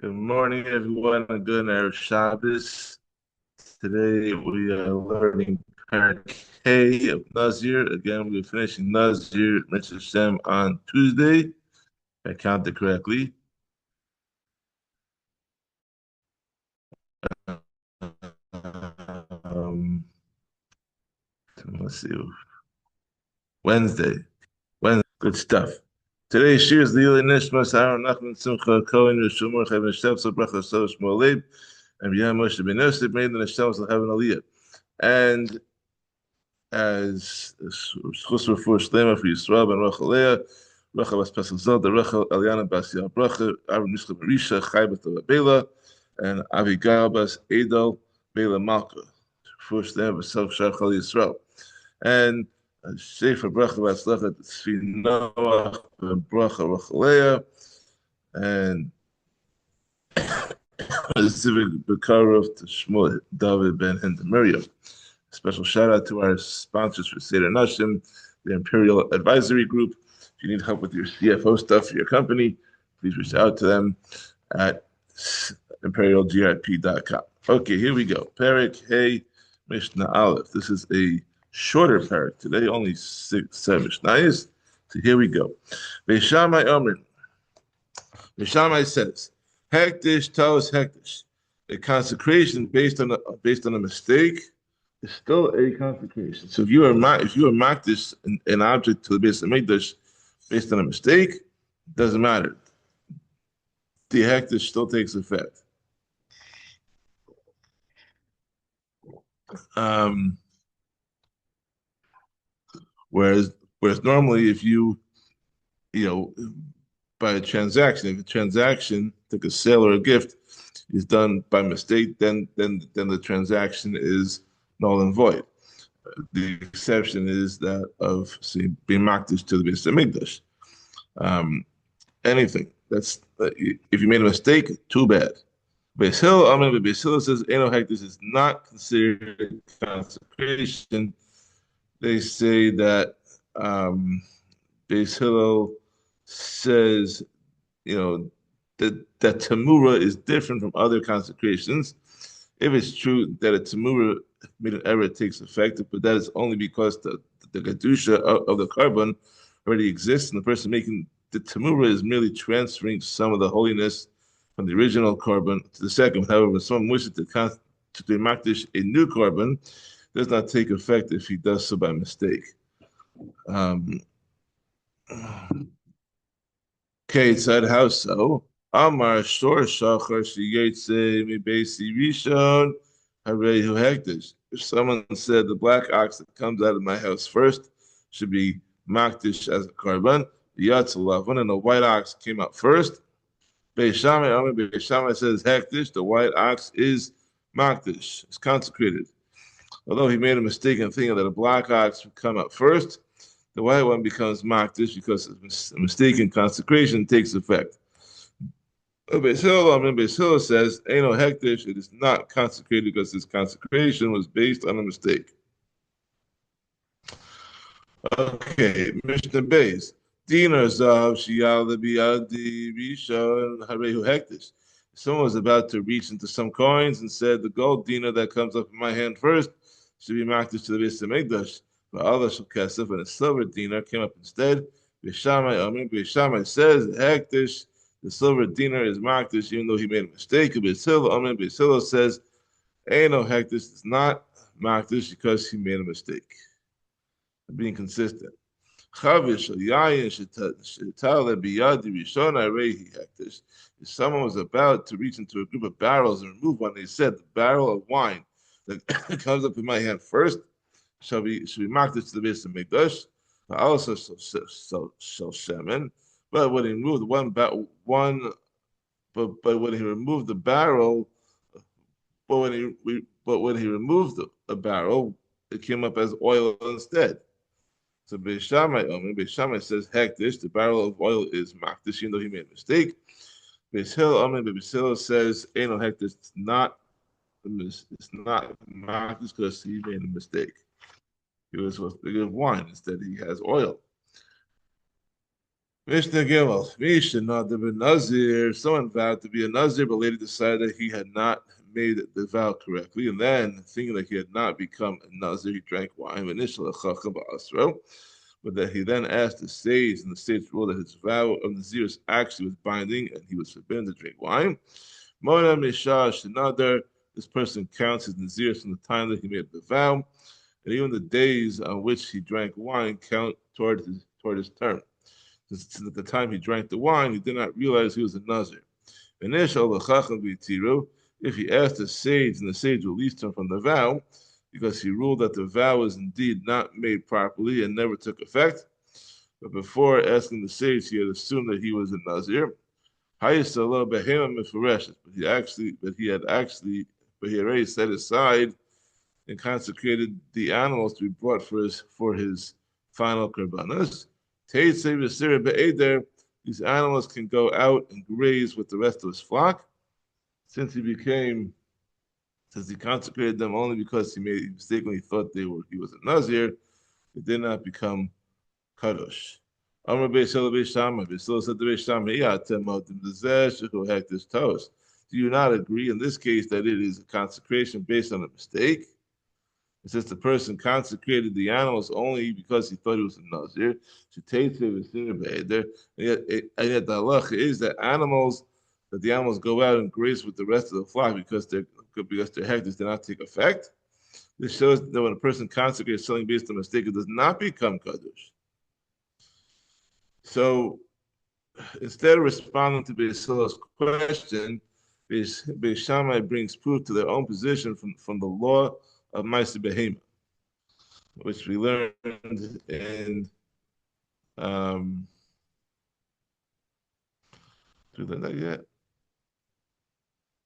Good morning, everyone, and good Erev Shabbos. Today we are learning Perek of Nazir. Again, we're finishing Nazir, Mitzvah Shem, on Tuesday, if I counted correctly. Um, let's see, Wednesday. Good stuff. Today's shiur is Lila Nishmas Aaron Nachman Simcha Cohen Yeshumar Chayven Shem Bracha Sosh Moleb and Yom Moshe Ben Yosef made the Neshem will have an Aliyah. And as Schus for Shlema for Yisrael ben Rachel Rachel was Pesach Zod, the Rachel Eliana Bas Yal Bracha, Aaron Mishka Marisha, Chai B'Tova Bela, and Avigail Bas Edel Bela Malka. For Shlema B'Sel Shachal Yisrael. And Sefer Bracha Bas Lechet Tzvi Noach ben Bracha Rachel and a civic Bekarov to Shmuel David ben Hind Miriam. Special shout out to our sponsors for Seder Nashim, the Imperial Advisory Group. If you need help with your CFO stuff for your company, please reach out to them at imperialgrp.com. Okay, here we go. Perek, Hey, Mishnah Aleph. This is a shorter Perek today, only 7 Mishnayos. So here we go. Beis Shammai Omer. Beis Shammai says, Hektish Taos Hektish. A consecration based on a mistake is still a consecration. So if you are makdish an object to the Beis Hamikdash based on a mistake, it doesn't matter. The hektish still takes effect. Um, whereas normally if you know by a transaction, if a transaction like a sale or a gift is done by mistake, then the transaction is null and void. The exception is that of being makdish to the Beis Hamikdash. Anything that's if you made a mistake, too bad. Beis Hillel, Beis Hillel says Eno Hektish is not considered consecration. They say that Beis Hillel says, that Tamura is different from other consecrations. If it's true that a Tamura made an error, it takes effect, but that is only because the Kedusha of the carbon already exists, and the person making the Tamura is merely transferring some of the holiness from the original carbon to the second. However, if someone wishes to makdish a new carbon, does not take effect if he does so by mistake. Okay, said how so? Amar shor shachar sheyetze mi beisi rishon harehu hektish. If someone said the black ox that comes out of my house first should be makdish as a carbon, the yatzalavan, and the white ox came out first. Beis Shammai says hektish, the white ox is makdish, it's consecrated. Although he made a mistake in thinking that a black ox would come out first, the white one becomes makdish because a mistaken consecration takes effect. Beis Hillel says, Eino hektish, it is not consecrated because this consecration was based on a mistake. Okay, Mishnah Beis. Dinar zav shiyal biyadi rishon harehu hektish. Someone was about to reach into some coins and said, the gold dinar that comes up in my hand first should be makdish to the Beis Hamikdash. But Allah shall kesef, and a silver dinar came up instead. Beis Shammai says, hektish, the silver dinar is makdish, even though he made a mistake. Beis Hillel says, no hektish, it's not makdish because he made a mistake. Being consistent. If someone was about to reach into a group of barrels and remove one, they said the barrel of wine that comes up in my hand first should be marked to the Beis Hamikdash. Also shall shemen. But when he removed but when he removed the barrel, but when he removed a barrel, it came up as oil instead. So Beis Shammai says hektish, the barrel of oil is makdish, even though he made a mistake. Beis Hillel says no hektish, it's not makdish because he made a mistake. He was supposed to give wine, instead he has oil. Mishnah Gimel, Mishnah not the Nazir. Someone vowed to be a Nazir, but later decided that he had not made the vow correctly, and then thinking that he had not become a Nazir, he drank wine. Initially, but that he then asked the sage, and the sage ruled that his vow of Nazir actually was binding, and he was forbidden to drink wine. Mona Mishash, another. This person counts his Nazir from the time that he made the vow, and even the days on which he drank wine count toward his term. Since at the time he drank the wine, he did not realize he was a Nazir. If he asked the sage, and the sage released him from the vow, because he ruled that the vow was indeed not made properly and never took effect. But before asking the sage, he had assumed that he was a Nazir. But he had already set aside and consecrated the animals to be brought for his final karbanos. These animals can go out and graze with the rest of his flock. Since he consecrated them only because he mistakenly thought he was a Nazir, they did not become kadosh. Amar Beis Hillel Beis Shammai. Beis Hillel said to Beis Shammai, do you not agree in this case that it is a consecration based on a mistake? It says the person consecrated the animals only because he thought he was a Nazir. And yet the halacha is that the animals go out and graze with the rest of the flock because their hectares did not take effect. This shows that when a person consecrates something based on a mistake, it does not become kadosh. So instead of responding to Beis Hillel's question, Beis Shammai brings proof to their own position from the law of Ma'aseh Behema, which we learned in did we learn that yet?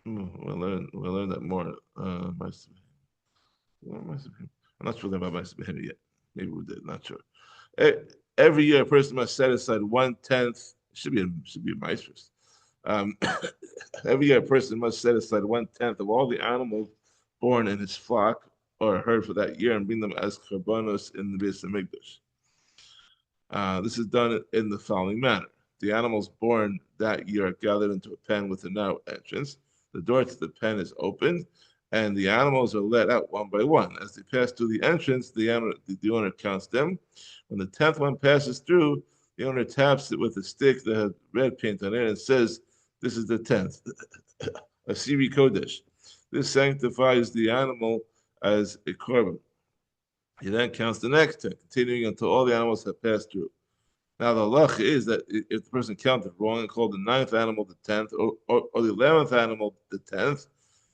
We'll learn that more. Ma'aseh Behema. I'm not sure about Ma'aseh Behema yet. Maybe we did. Not sure. Every year, a person must set aside 1/10. Should be a Ma'aseh. Every year, a person must set aside 1/10 of all the animals born in his flock or herd for that year and bring them as karbanos in the Beis Hamikdash. This is done in the following manner. The animals born that year are gathered into a pen with a narrow entrance. The door to the pen is opened, and the animals are let out one by one. As they pass through the entrance, the owner counts them. When the 10th one passes through, the owner taps it with a stick that has red paint on it and says, "This is the 10th." A Siri Kodesh. This sanctifies the animal as a korban. He then counts the next 10, continuing until all the animals have passed through. Now, the halach is that if the person counted wrong and called the 9th animal the 10th or the 11th animal the 10th,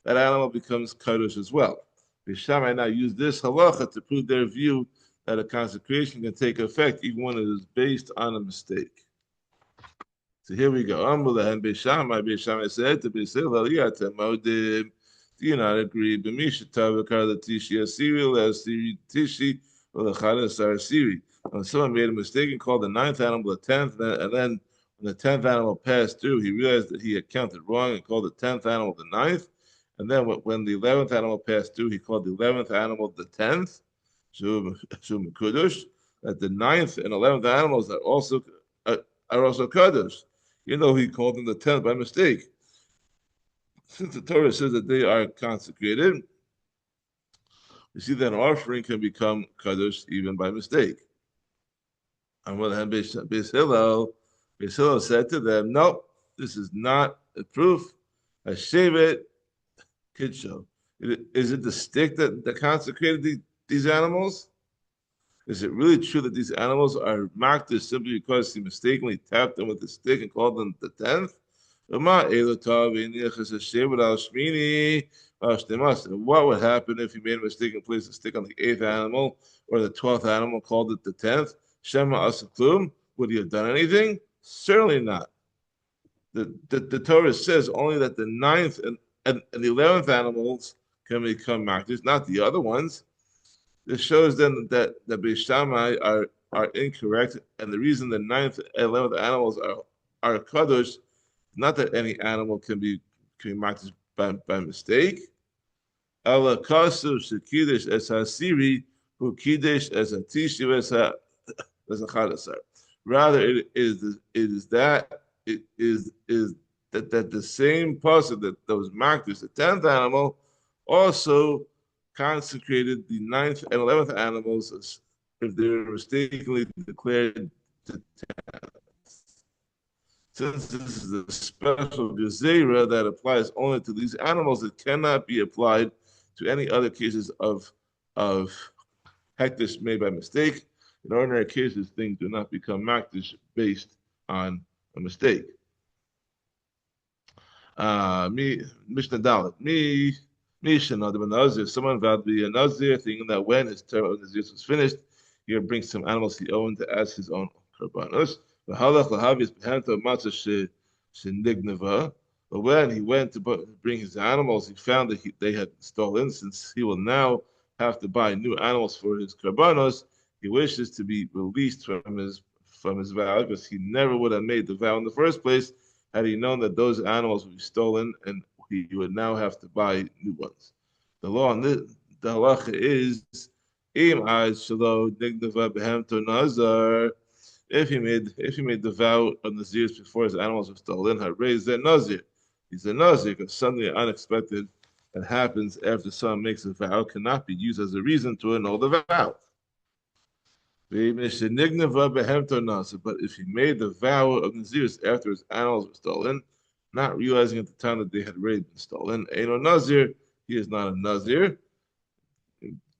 that animal becomes kadosh as well. Beis Shammai now use this halacha to prove their view that a consecration can take effect even when it is based on a mistake. So here we go. Beis Shammai said to Beis Hillel, do you not agree? When someone made a mistake and called the 9th animal the 10th, and then when the 10th animal passed through, he realized that he had counted wrong and called the 10th animal the 9th. And then when the 11th animal passed through, he called the 11th animal the 10th. That the 9th and 11th animals are also kadosh, even though he called them the 10th by mistake. Since the Torah says that they are consecrated, you see that an offering can become kadosh even by mistake. On the other hand, Beis Hillel said to them, "Nope, this is not a proof. I shave it, kidshow. Is it the stick that consecrated these animals? Is it really true that these animals are marked simply because he mistakenly tapped them with the stick and called them the 10th? What would happen if he made a mistake and placed a stick on the 8th animal or the 12th animal, called it the 10th? Shema Asaklum, would he have done anything? Certainly not. The Torah says only that the 9th and the 11th animals can become markers, not the other ones. This shows then that the Beis Shammai are incorrect, and the reason the 9th and 11th animals are kadosh, not that any animal can be marked by mistake. Allah kasu shekidesh es hasiri who kiddush as a tishu as a chadasar. Rather, it is that the same person that was marked as the 10th animal also consecrated the ninth and 11th animals if they were mistakenly declared to. Since this is a special gezerah that applies only to these animals, it cannot be applied to any other cases of hektish made by mistake. In ordinary cases, things do not become makdish based on a mistake. Me Mishnah Dalit. Mishnah the Nazir. Someone vowed to be a Nazir, thinking that when his term of Nazir was finished, he would bring some animals he owned as his own korbanos. But when he went to bring his animals, he found that they had stolen. Since he will now have to buy new animals for his korbanos, he wishes to be released from his vow because he never would have made the vow in the first place had he known that those animals would be stolen and he would now have to buy new ones. The law on this, the halacha is, if he made the vow of Nazir before his animals were stolen, raised that Nazir. He's a Nazir because something unexpected that happens after someone makes a vow cannot be used as a reason to annul the vow. But if he made the vow of Nazir after his animals were stolen, not realizing at the time that they had already been stolen, Eino Nazir, he is not a Nazir.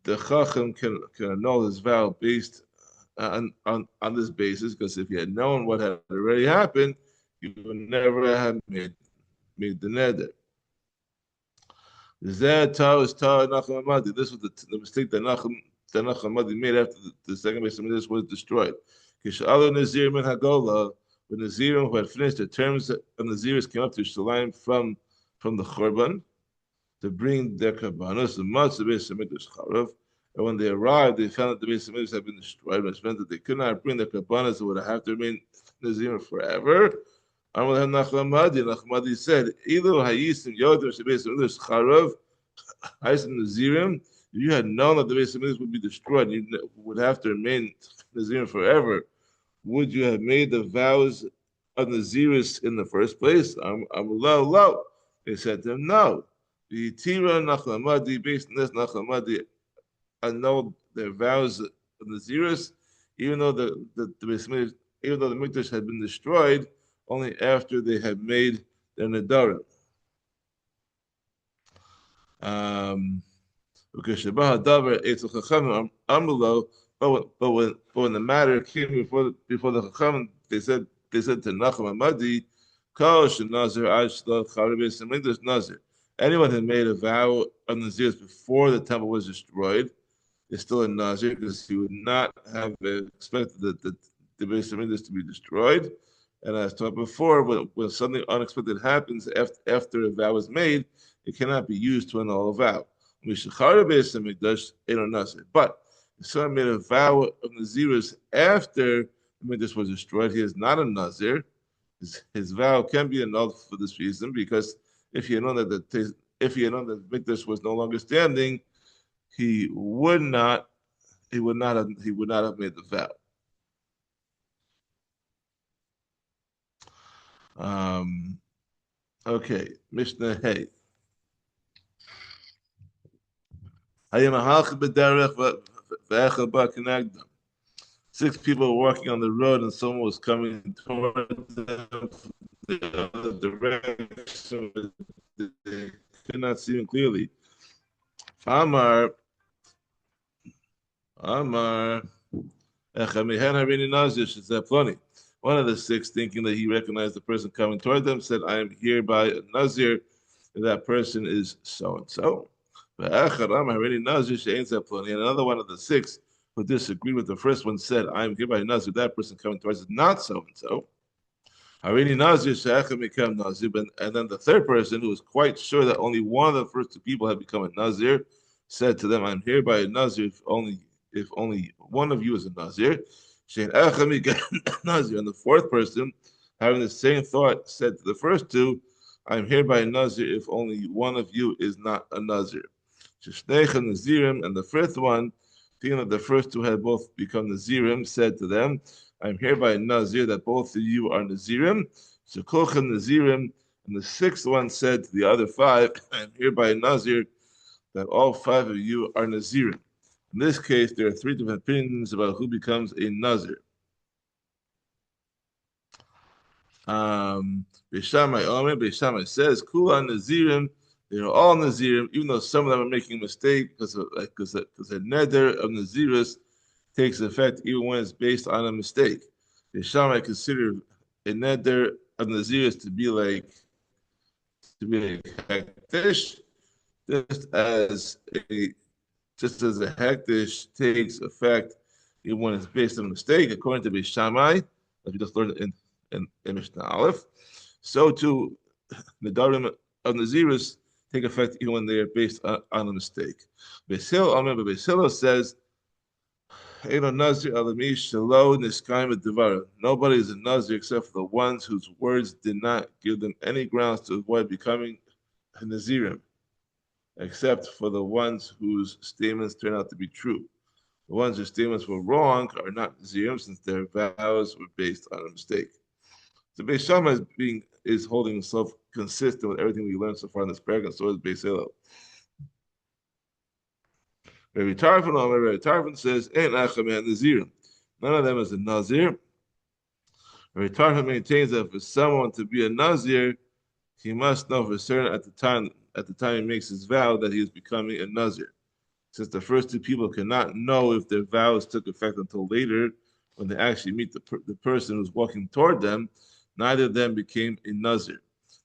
The Chacham can annul his vow based on this basis, because if he had known what had already happened, he would never have made the neder. This was the mistake that Nachum made after the second Beis Hillel was destroyed. When Nazirim who had finished their terms of Naziris came up to Shalim from the Chorban to bring their karbanos, the matzah Beis Hamikdash charav. And when they arrived, they found that the Beis Hamikdash had been destroyed, which meant that they could not bring their karbanos; they would have to remain Nazirim forever. Nachmadi said, "Ilu hayisim yodim shebeis Hamikdash charav, hayisim Nazirim." If you had known that the Beis Hamikdash would be destroyed, you would have to remain Nazirim forever. Would you have made the vows of Naziris in the first place? Low. They said to him, no. The Tira Nachlamadi, based on this, Nachlamadi annulled their vows of Naziris, even though the Mikdash had been destroyed, only after they had made their Nadarim. But when the matter came before the Chacham, they said to Nachum Amadi, Nazir. Anyone who made a vow of Nazir before the temple was destroyed is still a Nazir, because he would not have expected the Beis Hamikdash to be destroyed. And as taught before, when something unexpected happens after a vow is made, it cannot be used to annul a vow. But if someone made a vow of Nazirus after the Mikdash was destroyed, he is not a Nazir. His vow can be annulled for this reason, because if he had known that the Mikdash was no longer standing, he would not have made the vow. Okay, Mishnah Hey. Six people were walking on the road, and someone was coming towards them from the other direction, but they could not see him clearly. Amar, one of the six, thinking that he recognized the person coming toward them, said, I am here by a Nazir, and that person is so and so. And another one of the six who disagreed with the first one said, I am here by a Nazir, that person coming towards us is not so and so. And then the third person, who was quite sure that only one of the first two people had become a Nazir, said to them, I'm here by a Nazir if only one of you is a Nazir. And the fourth person, having the same thought, said to the first two, I'm here by a Nazir if only one of you is not a Nazir. And the fifth one, Seeing that the first two had both become Nazirim, said to them, I am hereby Nazir that both of you are Nazirim. Shekolchem Nazirim. And the sixth one said to the other five, I am hereby Nazir that all five of you are Nazirim. In this case, there are three different opinions about who becomes a Nazir. Beis Shammai says, Kula Nazirim, they are all Nazirim, even though some of them are making a mistake because a neder of Nazirus takes effect even when it's based on a mistake. Beis Shammai consider a neder of Nazirus to be like hektish, just as a hektish takes effect even when it's based on a mistake, according to Beis Shammai, as we just learned in Mishnah Aleph. So too, the Darim of Nazirus take effect even when they are based on a mistake. Beis Hillel says, Nobody is a Nazir except for the ones whose words did not give them any grounds to avoid becoming a Nazirim, except for the ones whose statements turn out to be true. The ones whose statements were wrong are not Nazirim since their vows were based on a mistake. So Beis Shammai is holding himself consistent with everything we learned so far in this Perek, and so is Beis Hillel. Rabbi Tarfon says, Ain't Achaman Nazirim. None of them is a Nazir. Rabbi Tarfon maintains that for someone to be a Nazir, he must know for certain at the time he makes his vow that he is becoming a Nazir. Since the first two people cannot know if their vows took effect until later, when they actually meet the person who's walking toward them, neither of them became a Nazir.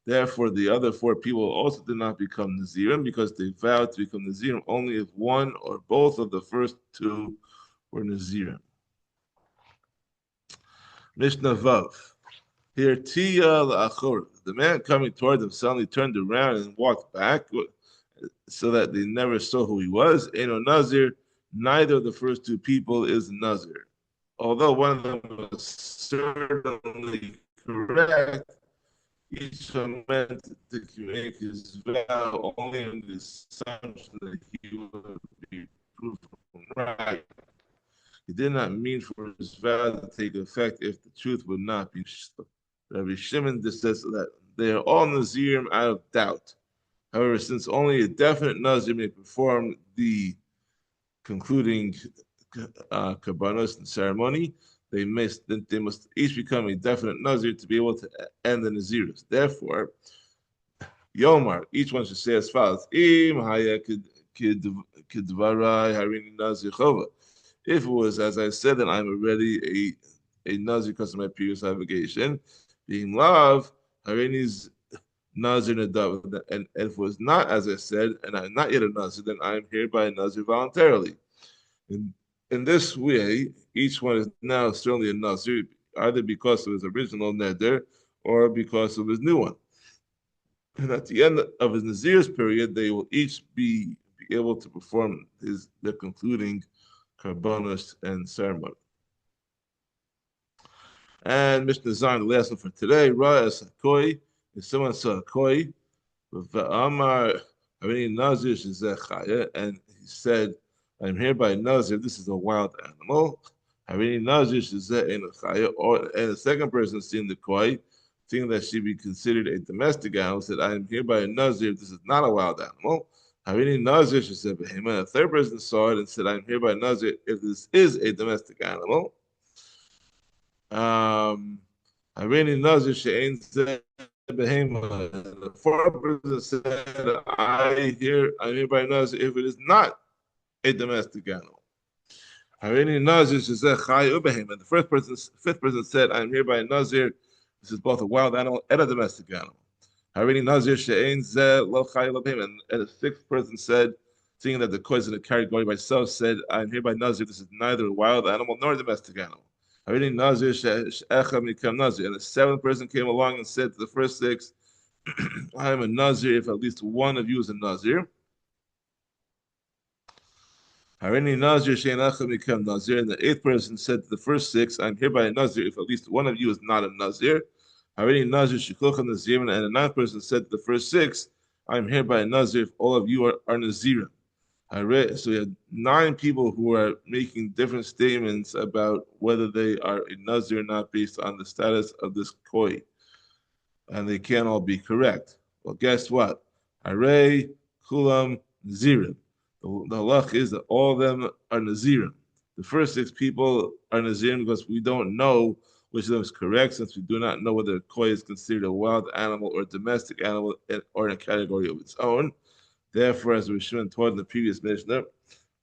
Therefore, the other four people also did not become Nazirim because they vowed to become Nazirim only if one or both of the first two were Nazirim. Mishnah Vav. Here, Tiya La'achor. The man coming toward them suddenly turned around and walked back so that they never saw who he was. Eno Nazir. Neither of the first two people is Nazir. Although one of them was certainly correct, each one meant to make his vow only on the assumption that he would be proved right. He did not mean for his vow to take effect if the truth would not be. Rabbi Shimon says that they are all Nazirim out of doubt. However, since only a definite Nazir may perform the concluding Kabbanos and ceremony, they must each become a definite Nazir to be able to end the Nazirus. Therefore, Yomar, each one should say as follows: Im haya kidvarai harini Nazir chova. If it was as I said, then I'm already a Nazir because of my previous obligation. Being love, harini's Nazir nadav. And if it was not as I said, and I'm not yet a Nazir, then I'm hereby a Nazir voluntarily. In this way, each one is now certainly a Nazir, either because of his original neder or because of his new one. And at the end of his Nazir's period, they will each be able to perform their concluding karbonos and ceremony. And Mishnah Zayin, the last one for today, Ra as Hakoi, if someone saw a koi, Amar Harini Nazir Shezechaya, and he said, I'm hereby Nazir, this is a wild animal. Harini Nazir Shezechaya, and the second person seeing the koi, thinking that she be considered a domestic animal, said, I am hereby Nazir, this is not a wild animal. Harini Nazir Shezechaya, and the third person saw it and said, I am hereby Nazir, if this is a domestic animal. Harini Nazir She'ein Behema. The fourth person said, I'm hereby Nazir, if it is not a domestic animal. Harini Nazir Shezech Chai Ubehema. The fifth person said, I'm hereby Nazir. This is both a wild animal and a domestic animal. Harini Nazir She'ein Zeh Lo Chai Lo Behema. And the sixth person said, seeing that the koi is in a category by itself, said, I'm hereby Nazir. This is neither a wild animal nor a domestic animal. Harini Nazir She'echa Mikam Nazir. And the seventh person came along and said to the first six, I am a Nazir if at least one of you is a Nazir. Harini Nazir She'echa Mikam Nazir. And the eighth person said to the first six, I'm hereby a Nazir if at least one of you is not a Nazir. Harini Nazir She'kocha Nazir. And the ninth person said to the first six, I'm hereby a Nazir if all of you are Nazirim. So we had 9 people who are making different statements about whether they are a Nazir or not based on the status of this koi, and they can't all be correct. Well, guess what? Hare kulam zirim. The halach is that all of them are nazirim. The first 6 people are nazirim because we don't know which of them is correct, since we do not know whether a koi is considered a wild animal or a domestic animal or in a category of its own. Therefore, as we shown taught in the previous Mishnah,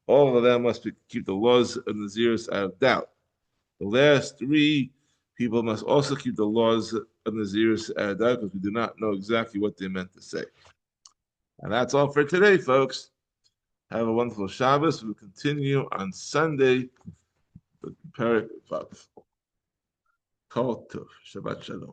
all of them must keep the laws of Naziris out of doubt. The last 3 people must also keep the laws of Naziris out of doubt because we do not know exactly what they meant to say. And that's all for today, folks. Have a wonderful Shabbos. We'll continue on Sunday with Perek Vav. Kol Tov. Shabbat Shalom.